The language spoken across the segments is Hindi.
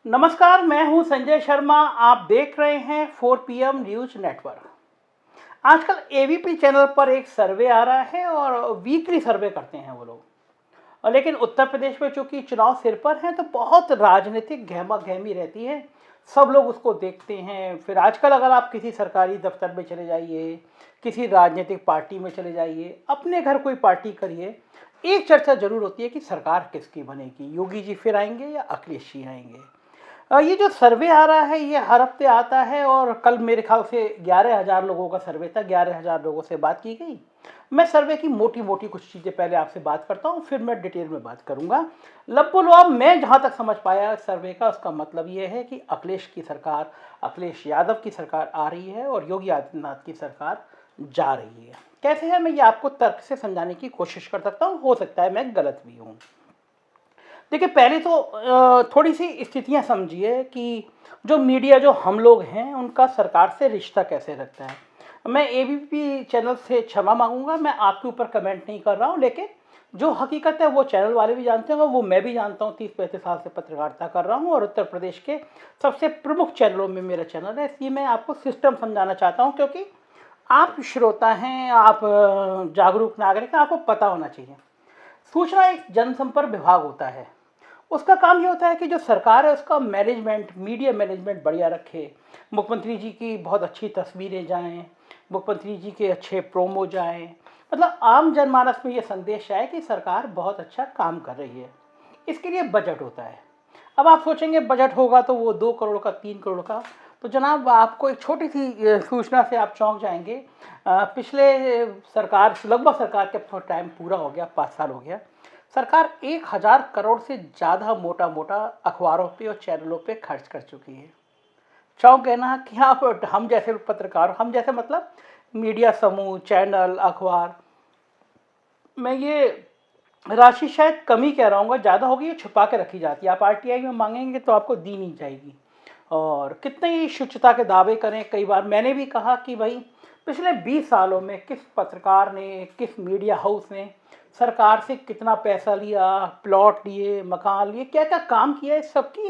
नमस्कार, मैं हूं संजय शर्मा। आप देख रहे हैं 4 PM न्यूज नेटवर्क। आजकल एबीपी चैनल पर एक सर्वे आ रहा है और वीकली सर्वे करते हैं वो लोग। लेकिन उत्तर प्रदेश में चूंकि चुनाव सिर पर है तो बहुत राजनीतिक गहमा गहमी रहती है। सब लोग उसको देखते हैं। फिर आजकल अगर आप किसी सरकारी दफ्तर में चले जाइए, किसी राजनीतिक पार्टी में चले जाइए, अपने घर कोई पार्टी करिए, एक चर्चा जरूर होती है कि सरकार किसकी बनेगी, योगी जी फिर आएंगे या अखिलेश जी आएंगे। ये जो सर्वे आ रहा है ये हर हफ्ते आता है और कल मेरे ख्याल से 11,000 लोगों का सर्वे था। 11,000 लोगों से बात की गई। मैं सर्वे की मोटी मोटी कुछ चीज़ें पहले आपसे बात करता हूँ, फिर मैं डिटेल में बात करूँगा। लब्बो-लुआब मैं जहाँ तक समझ पाया सर्वे का, उसका मतलब ये है कि अखिलेश की सरकार, अखिलेश यादव की सरकार आ रही है और योगी आदित्यनाथ की सरकार जा रही है। कैसे है, मैं ये आपको तर्क से समझाने की कोशिश कर सकता हूँ। हो सकता है मैं गलत भी हूँ। देखिए, पहले तो थोड़ी सी स्थितियां समझिए कि जो मीडिया, जो हम लोग हैं, उनका सरकार से रिश्ता कैसे रखता है। मैं एबीपी चैनल से क्षमा मांगूंगा, मैं आपके ऊपर कमेंट नहीं कर रहा हूं, लेकिन जो हकीकत है वो चैनल वाले भी जानते होंगे, वो मैं भी जानता हूं। 30-35 साल से पत्रकारिता कर रहा हूं और उत्तर प्रदेश के सबसे प्रमुख चैनलों में मेरा चैनल है। इसलिए मैं आपको सिस्टम समझाना चाहता हूँ, क्योंकि आप श्रोता हैं, आप जागरूक नागरिक हैं, आपको पता होना चाहिए। सूचना एक जनसंपर्क विभाग होता है। उसका काम ये होता है कि जो सरकार है उसका मैनेजमेंट, मीडिया मैनेजमेंट बढ़िया रखे। मुख्यमंत्री जी की बहुत अच्छी तस्वीरें जाएं, मुख्यमंत्री जी के अच्छे प्रोमो जाएं, मतलब आम जनमानस में ये संदेश आए कि सरकार बहुत अच्छा काम कर रही है। इसके लिए बजट होता है। अब आप सोचेंगे बजट होगा तो वो 2 करोड़ का, 3 करोड़ का। तो जनाब, आपको एक छोटी सी सूचना से आप चौंक जाएंगे। पिछले सरकार, लगभग सरकार के टाइम पूरा हो गया, 5 साल हो गया, सरकार 1,000 करोड़ से ज़्यादा मोटा मोटा अखबारों पे और चैनलों पे खर्च कर चुकी है। चौंक गए ना कि आप, हम जैसे पत्रकार, हम जैसे मतलब मीडिया समूह, चैनल, अखबार, मैं ये राशि शायद कम ही कह रहा हूँ, ज़्यादा होगी, ये छुपा के रखी जाती है। आप आरटीआई में मांगेंगे तो आपको दी नहीं जाएगी। और कितने ही शुचिता के दावे करें, कई बार मैंने भी कहा कि भाई पिछले 20 सालों में किस पत्रकार ने, किस मीडिया हाउस ने सरकार से कितना पैसा लिया, प्लॉट लिए, मकान लिए, क्या क्या काम किया, इस सबकी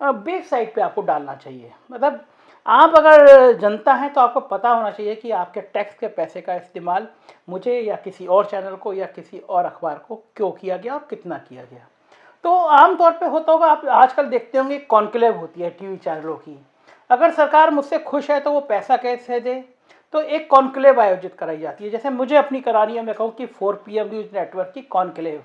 बेस साइड पे आपको डालना चाहिए। मतलब आप अगर जनता हैं तो आपको पता होना चाहिए कि आपके टैक्स के पैसे का इस्तेमाल मुझे या किसी और चैनल को या किसी और अखबार को क्यों किया गया और कितना किया गया। तो आमतौर पे होता होगा, आप आजकल देखते होंगे कॉन्क्लेव होती है टीवी चैनलों की। अगर सरकार मुझसे खुश है तो वो पैसा कैसे दे, तो एक कॉन्क्लेव आयोजित कराई जाती है। जैसे मुझे अपनी करानी है, मैं कहूँ कि 4 PM न्यूज़ नेटवर्क की कॉन्क्लेव।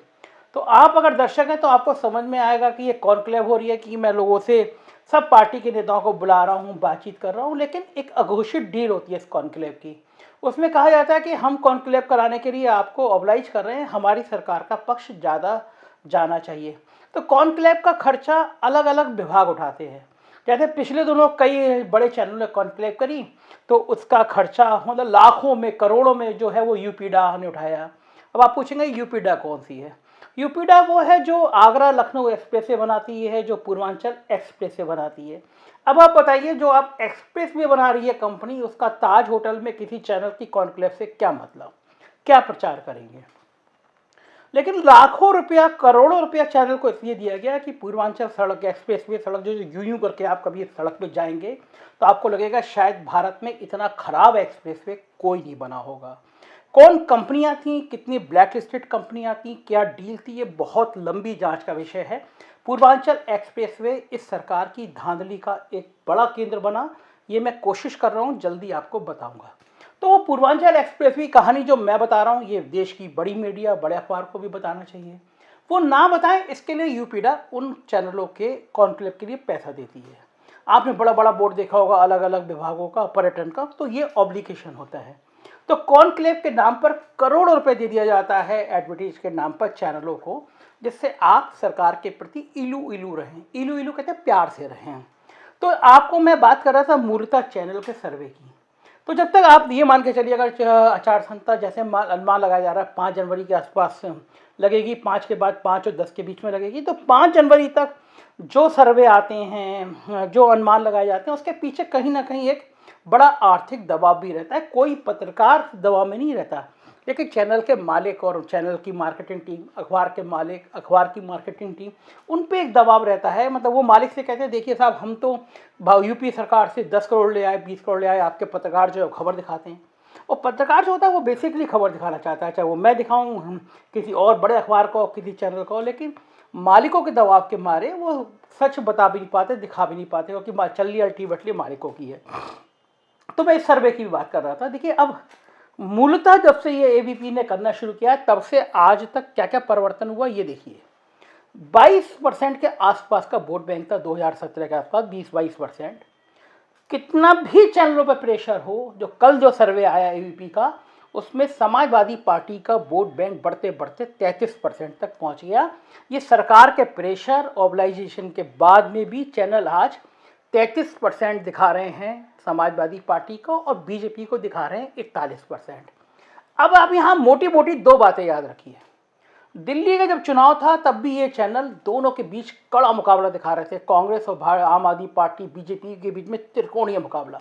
तो आप अगर दर्शक हैं तो आपको समझ में आएगा कि ये कॉन्क्लेव हो रही है, कि मैं लोगों से, सब पार्टी के नेताओं को बुला रहा हूँ, बातचीत कर रहा हूँ, लेकिन एक अघोषित डील होती है इस कॉन्क्लेव की। उसमें कहा जाता है कि हम कॉन्क्लेव कराने के लिए आपको ऑब्लाइज कर रहे हैं, हमारी सरकार का पक्ष ज़्यादा जाना चाहिए। तो कॉन्क्लेव का खर्चा अलग अलग विभाग उठाते हैं। जैसे पिछले दिनों कई बड़े चैनलों ने कॉन्क्लेव करी, तो उसका खर्चा मतलब लाखों में, करोड़ों में जो है वो यूपीडा ने उठाया। अब आप पूछेंगे यूपीडा कौन सी है। यूपीडा वो है जो आगरा लखनऊ एक्सप्रेस वे बनाती है, जो पूर्वांचल एक्सप्रेस वे बनाती है। अब आप बताइए, जो आप एक्सप्रेस वे बना रही है कंपनी, उसका ताज होटल में किसी चैनल की कॉन्क्लेव से क्या मतलब, क्या प्रचार करेंगे। लेकिन लाखों रुपया, करोड़ों रुपया चैनल को इसलिए दिया गया कि पूर्वांचल सड़क, एक्सप्रेस वे सड़क, जो यूं यूं करके आप कभी इस सड़क पे जाएंगे तो आपको लगेगा शायद भारत में इतना खराब एक्सप्रेस वे कोई नहीं बना होगा। कौन कंपनियां थी, कितनी ब्लैक लिस्टेड कंपनियां थी, क्या डील थी, ये बहुत लंबी जांच का विषय है। पूर्वांचल एक्सप्रेसवे इस सरकार की धांधली का एक बड़ा केंद्र बना। ये मैं कोशिश कर रहा हूं, जल्दी आपको बताऊंगा। तो वो पूर्वांचल एक्सप्रेसवे की कहानी जो मैं बता रहा हूं, ये देश की बड़ी मीडिया, बड़े अखबार को भी बताना चाहिए। वो ना बताएं, इसके लिए यूपीडा उन चैनलों के कॉन्क्लेव के लिए पैसा देती है। आपने बड़ा बड़ा बोर्ड देखा होगा अलग अलग विभागों का, पर्यटन का, तो ये ऑब्लिगेशन होता है। तो कॉन्क्लेव के नाम पर करोड़ों रुपए दे दिया जाता है एडवर्टीज के नाम पर चैनलों को, जिससे आप सरकार के प्रति इलू इलू रहें। इलू इलू कहते हैं प्यार से रहें। तो आपको मैं बात कर रहा था मूर्ता चैनल के सर्वे की। तो जब तक आप ये मान के चलिए, अगर आचार संहिता जैसे अनुमान लगाया जा रहा है 5 जनवरी के आसपास लगेगी, 5 के बाद 5 और 10 के बीच में लगेगी, तो 5 जनवरी तक जो सर्वे आते हैं, जो अनुमान लगाए जाते हैं, उसके पीछे कहीं ना कहीं एक बड़ा आर्थिक दबाव भी रहता है। कोई पत्रकार दबाव में नहीं रहता। लेकिन चैनल के मालिक और चैनल की मार्केटिंग टीम, अखबार के मालिक, अखबार की मार्केटिंग टीम, उन पे एक दबाव रहता है। मतलब वो मालिक से कहते हैं देखिए साहब, हम तो यूपी सरकार से 10 करोड़ ले आए, 20 करोड़ ले आए, आपके पत्रकार जो है खबर दिखाते हैं। और पत्रकार जो होता है वो बेसिकली खबर दिखाना चाहता है, चाहे वो मैं दिखाऊं, किसी और बड़े अखबार को, किसी चैनल को, लेकिन मालिकों के दबाव के मारे वो सच बता भी नहीं पाते, दिखा भी नहीं पाते, क्योंकि चल्ली अल्टीमेटली मालिकों की है। तो मैं इस सर्वे की भी बात कर रहा था। देखिए अब मूलतः जब से ये एबीपी ने करना शुरू किया तब से आज तक क्या क्या परिवर्तन हुआ ये देखिए। 22% के आसपास का वोट बैंक था 2017 के आसपास, 20-22%। कितना भी चैनलों पर प्रेशर हो, जो कल जो सर्वे आया एबीपी का, उसमें समाजवादी पार्टी का वोट बैंक बढ़ते बढ़ते 33% तक पहुंच गया। ये सरकार के प्रेशर, ऑबलाइजेशन के बाद में भी चैनल आज 33% दिखा रहे हैं समाजवादी पार्टी को, और बीजेपी को दिखा रहे हैं 41%। अब आप यहाँ मोटी मोटी दो बातें याद रखिए। दिल्ली का जब चुनाव था तब भी ये चैनल दोनों के बीच कड़ा मुकाबला दिखा रहे थे, कांग्रेस और आम आदमी पार्टी बीजेपी के बीच में त्रिकोणीय मुकाबला।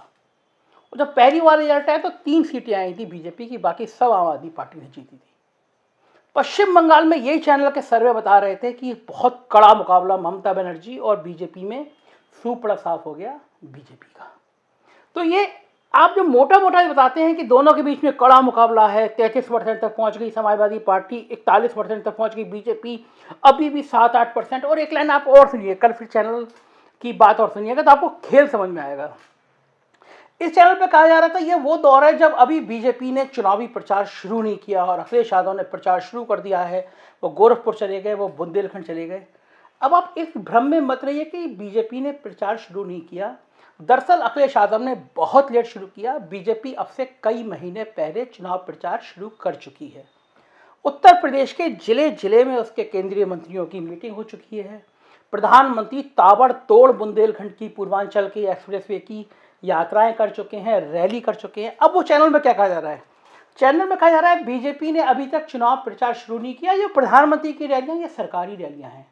और जब पहली बार रिजल्ट आया तो 3 सीटें आई थी बीजेपी की, बाकी सब आम आदमी पार्टी ने जीती थी। पश्चिम बंगाल में यही चैनल के सर्वे बता रहे थे कि बहुत कड़ा मुकाबला ममता बनर्जी और बीजेपी में सुपड़ा साफ हो गया बीजेपी का। तो ये आप जो मोटा मोटा बताते हैं कि दोनों के बीच में कड़ा मुकाबला है, 33% तक पहुंच गई समाजवादी पार्टी, 41% तक पहुंच गई बीजेपी, अभी भी 7-8%। और एक लाइन आप और सुनिए, कल फिर चैनल की बात और सुनिएगा तो आपको खेल समझ में आएगा। इस चैनल पे कहा जा रहा था ये वो दौर है जब अभी बीजेपी ने चुनावी प्रचार शुरू नहीं किया और अखिलेश यादव ने प्रचार शुरू कर दिया है। वो गोरखपुर चले गए, वो बुंदेलखंड चले गए। अब आप इस भ्रम में मत रहिए कि बीजेपी ने प्रचार शुरू नहीं किया। दरअसल अखिलेश यादव ने बहुत लेट शुरू किया। बीजेपी अब से कई महीने पहले चुनाव प्रचार शुरू कर चुकी है। उत्तर प्रदेश के जिले जिले में उसके केंद्रीय मंत्रियों की मीटिंग हो चुकी है। प्रधानमंत्री ताबड़तोड़ बुंदेलखंड की, पूर्वांचल की एक्सप्रेसवे की यात्राएं कर चुके हैं, रैली कर चुके हैं। अब वो चैनल में क्या कहा जा रहा है? चैनल में कहा जा रहा है बीजेपी ने अभी तक चुनाव प्रचार शुरू नहीं किया, ये प्रधानमंत्री की रैलियां, ये सरकारी रैलियां हैं।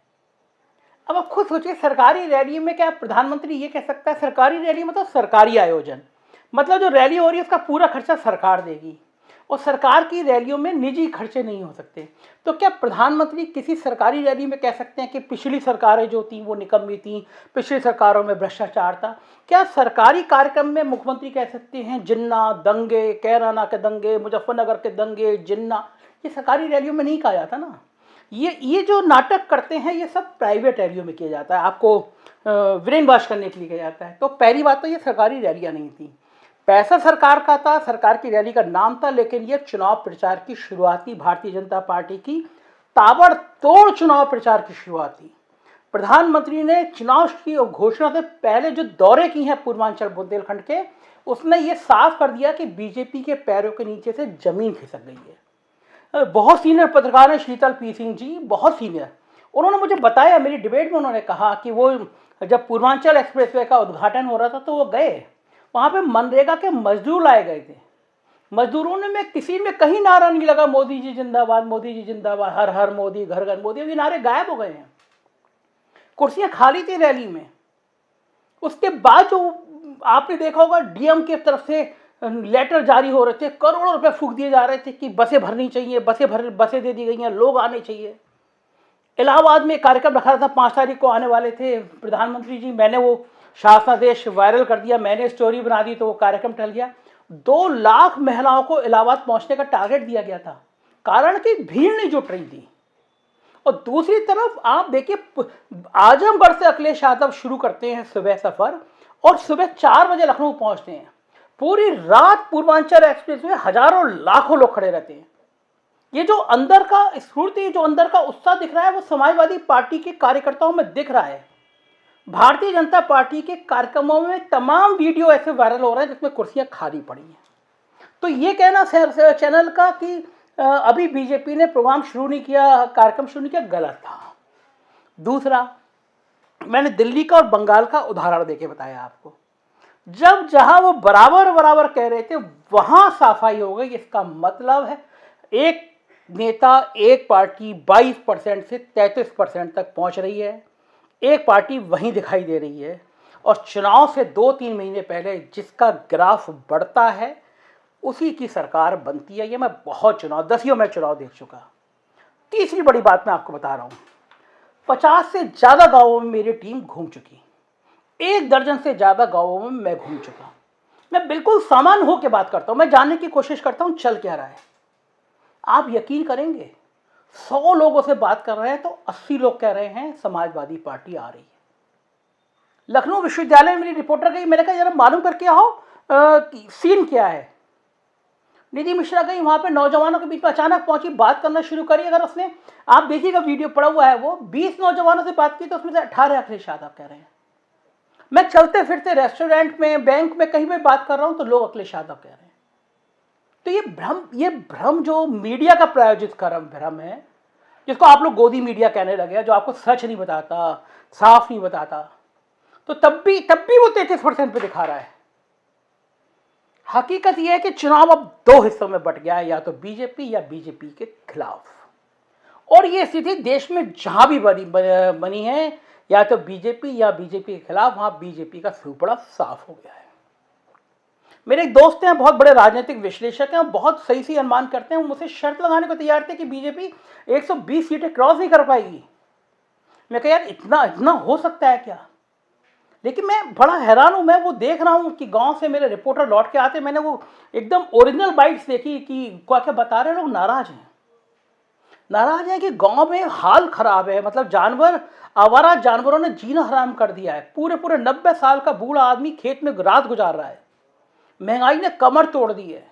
अब आप खुद सोचिए, सरकारी रैली में क्या प्रधानमंत्री ये कह सकता है? सरकारी रैली मतलब सरकारी आयोजन, मतलब जो रैली हो रही है उसका पूरा खर्चा सरकार देगी, और सरकार की रैलियों में निजी खर्चे नहीं हो सकते। तो क्या प्रधानमंत्री किसी सरकारी रैली में कह सकते हैं कि पिछली सरकारें जो थी वो निकम्मी थी, पिछली सरकारों में भ्रष्टाचार था? क्या सरकारी कार्यक्रम में मुख्यमंत्री कह सकते हैं जिन्ना दंगे, कैराना के दंगे, मुजफ्फरनगर के दंगे, जिन्ना? ये सरकारी रैलियों में नहीं कहा जाता ना। ये जो नाटक करते हैं ये सब प्राइवेट रैलियों में किया जाता है, आपको ब्रेन वॉश करने के लिए किया जाता है। तो पहली बात तो ये सरकारी रैलियां नहीं थी, पैसा सरकार का था, सरकार की रैली का नाम था, लेकिन ये चुनाव प्रचार की शुरुआत थी भारतीय जनता पार्टी की, ताबड़तोड़ चुनाव प्रचार की शुरुआत थी। प्रधानमंत्री ने चुनाव की घोषणा से पहले जो दौरे की हैं पूर्वांचल बुंदेलखंड के, उसने ये साफ कर दिया कि बीजेपी के पैरों के नीचे से जमीन खिसक गई है। बहुत सीनियर पत्रकार हैं शीतल पी सिंह जी, बहुत सीनियर, उन्होंने मुझे बताया, मेरी डिबेट में उन्होंने कहा कि वो जब पूर्वांचल एक्सप्रेसवे का उद्घाटन हो रहा था तो वो गए, वहाँ पे मनरेगा के मजदूर लाए गए थे। मजदूरों ने में किसी में कहीं नारा नहीं लगा मोदी जी जिंदाबाद, मोदी जी जिंदाबाद, हर हर मोदी, घर घर मोदी, अभी नारे गायब हो गए हैं। कुर्सियां खाली थी रैली में। उसके बाद जो आपने देखा होगा डीएम की तरफ से लेटर जारी हो रहे थे, करोड़ों रुपए फूंक दिए जा रहे थे कि बसें भरनी चाहिए, बसें दे दी गई हैं, लोग आने चाहिए। इलाहाबाद में कार्यक्रम रखा था, 5 तारीख को आने वाले थे प्रधानमंत्री जी, मैंने वो शासनादेश वायरल कर दिया, मैंने स्टोरी बना दी, तो वो कार्यक्रम टल गया। 2 लाख महिलाओं को इलाहाबाद पहुंचने का टारगेट दिया गया था, कारण कि भीड़ नहीं जुट रही थी। और दूसरी तरफ आप देखिए, आजमगढ़ से अखिलेश यादव शुरू करते हैं सुबह सफर, और सुबह 4 बजे लखनऊ पहुंचते हैं। पूरी रात पूर्वांचल एक्सप्रेस में हजारों लाखों लोग खड़े रहते हैं। ये जो अंदर का स्फूर्ति, जो अंदर का उत्साह दिख रहा है, वो समाजवादी पार्टी के कार्यकर्ताओं में दिख रहा है। भारतीय जनता पार्टी के कार्यक्रमों में तमाम वीडियो ऐसे वायरल हो रहे हैं जिसमें कुर्सियां खाली पड़ी हैं। तो ये कहना चैनल का कि अभी बीजेपी ने प्रोग्राम शुरू नहीं किया, कार्यक्रम शुरू नहीं किया, गलत था। दूसरा, मैंने दिल्ली का और बंगाल का उदाहरण देके बताया आपको। जब जहां वो बराबर बराबर कह रहे थे वहां सफाई हो गई। इसका मतलब है एक नेता, एक पार्टी 22% से 33% तक पहुंच रही है, एक पार्टी वहीं दिखाई दे रही है। और चुनाव से 2-3 महीने पहले जिसका ग्राफ बढ़ता है उसी की सरकार बनती है। ये मैं बहुत चुनाव, दसियों में चुनाव देख चुका। तीसरी बड़ी बात मैं आपको बता रहा हूँ, 50 से ज़्यादा गांवों में मेरी टीम घूम चुकी, 1 दर्जन से ज़्यादा गांवों में मैं घूम चुका। मैं बिल्कुल सामान्य होकर बात करता हूँ, मैं जानने की कोशिश करता हूँ चल क्या रहा है। आप यकीन करेंगे, 100 लोगों से बात कर रहे हैं तो 80 लोग कह रहे हैं समाजवादी पार्टी आ रही है। लखनऊ विश्वविद्यालय में मेरी रिपोर्टर गई, मैंने कहा जरा मालूम करके आओ सीन क्या है। निधि मिश्रा गई, वहां पे नौजवानों के बीच में अचानक पहुंची, बात करना शुरू करी। अगर उसने, आप देखिएगा वीडियो पड़ा हुआ है, वो 20 नौजवानों से बात की तो उसमें से 18 अखिलेश यादव कह रहे हैं। मैं चलते फिरते रेस्टोरेंट में, बैंक में, कहीं भी बात कर रहा हूं तो लोग अखिलेश यादव कह रहे हैं। तो ये भ्रम जो मीडिया का प्रायोजित भ्रम है, जिसको आप लोग गोदी मीडिया कहने लगे, जो आपको सच नहीं बताता, साफ नहीं बताता, तो तब भी वो 33% पे दिखा रहा है। हकीकत यह है कि चुनाव अब 2 हिस्सों में बट गया है, या तो बीजेपी या बीजेपी के खिलाफ। और ये स्थिति देश में जहां भी बनी है, या तो बीजेपी या बीजेपी के खिलाफ, वहां बीजेपी का सूपड़ा साफ हो गया है। मेरे एक दोस्त हैं, बहुत बड़े राजनीतिक विश्लेषक हैं, बहुत सही से अनुमान करते हैं। वो मुझसे शर्त लगाने को तैयार थे कि बीजेपी 120 सीटें क्रॉस नहीं कर पाएगी। मैं कहा यार इतना हो सकता है क्या? लेकिन मैं बड़ा हैरान हूं। मैं वो देख रहा हूं कि गांव से मेरे रिपोर्टर लौट के आते, मैंने वो एकदम ओरिजिनल बाइट्स देखी कि क्या बता रहे लोग नाराज हैं कि गांव में हाल खराब है। मतलब आवारा जानवरों ने जीना हराम कर दिया है। पूरे 90 साल का बूढ़ा आदमी खेत में रात गुजार रहा है। महंगाई ने कमर तोड़ दी है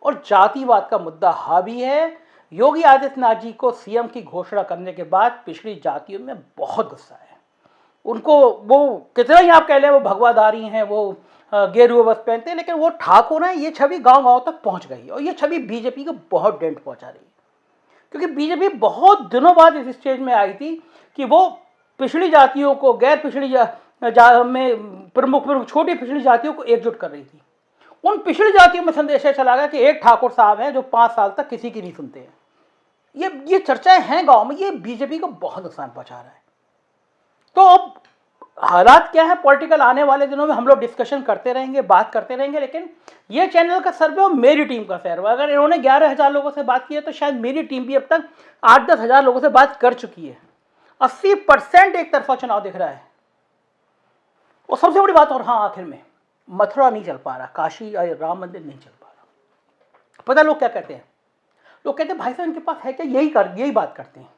और जातिवाद का मुद्दा हावी है। योगी आदित्यनाथ जी को सीएम की घोषणा करने के बाद पिछड़ी जातियों में बहुत गुस्सा है। उनको वो कितना ही आप कह लें वो भगवाधारी हैं, वो गेरुआ वस्त्र पहनते हैं, लेकिन वो ठाकुर हैं। ये छवि गांव तक पहुंच गई और ये छवि बीजेपी को बहुत डेंट पहुंचा रही है। क्योंकि बीजेपी बहुत दिनों बाद इस स्टेज में आई थी कि वो पिछड़ी जातियों को, गैर पिछड़ी में प्रमुख छोटी पिछड़ी जातियों को एकजुट कर रही थी। उन पिछड़ी जातियों में संदेश चला गया कि एक ठाकुर साहब हैं जो 5 साल तक किसी की नहीं सुनते हैं। ये चर्चाएं हैं गांव में। ये बीजेपी को बहुत नुकसान पहुंचा रहा है। तो अब हालात क्या है पॉलिटिकल, आने वाले दिनों में हम लोग डिस्कशन करते रहेंगे, बात करते रहेंगे। लेकिन ये चैनल का सर्वे और मेरी टीम का सर्वे, अगर इन्होंने 11,000 लोगों से बात की है तो शायद मेरी टीम भी अब तक 8-10 हज़ार लोगों से बात कर चुकी है। 80% एक तरफा चुनाव दिख रहा है। और सबसे बड़ी बात, और हाँ आखिर में, मथुरा नहीं चल पा रहा, काशी और राम मंदिर नहीं चल पा रहा। पता लोग क्या कहते हैं? लोग कहते हैं भाई साहब इनके पास है क्या, यही बात करते हैं।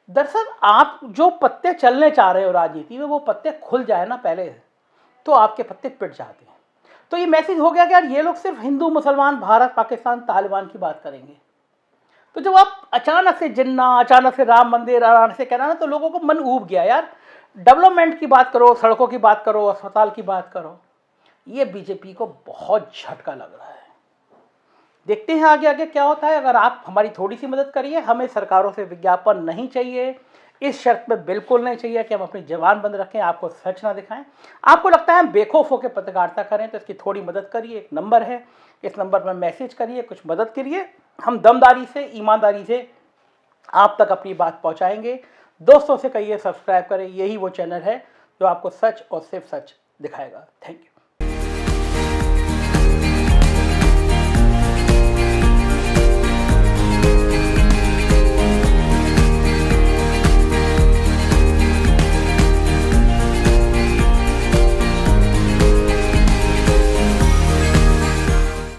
दरअसल आप जो पत्ते चलने चाह रहे हो राजनीति में, वो पत्ते खुल जाए ना पहले, तो आपके पत्ते पिट जाते हैं। तो ये मैसेज हो गया कि यार ये लोग सिर्फ हिंदू मुसलमान, भारत पाकिस्तान तालिबान की बात करेंगे। तो जब आप अचानक से जिन्ना, अचानक से राम मंदिर, अचानक से कहना ना, तो लोगों को मन ऊब गया। यार डेवलपमेंट की बात करो, सड़कों की बात करो, अस्पताल की बात करो। ये बीजेपी को बहुत झटका लग रहा है। देखते हैं आगे आगे क्या होता है। अगर आप हमारी थोड़ी सी मदद करिए, हमें सरकारों से विज्ञापन नहीं चाहिए, इस शर्त पे बिल्कुल नहीं चाहिए कि हम अपनी जबान बंद रखें, आपको सच ना दिखाएं। आपको लगता है हम बेखौफ होकर पत्रकारिता करें तो इसकी थोड़ी मदद करिए। एक नंबर है, इस नंबर पर मैसेज करिए, कुछ मदद करिए। हम दमदारी से, ईमानदारी से आप तक अपनी बात पहुँचाएँगे। दोस्तों से कहिए सब्सक्राइब करें। यही वो चैनल है जो आपको सच और सिर्फ सच दिखाएगा। Thank you.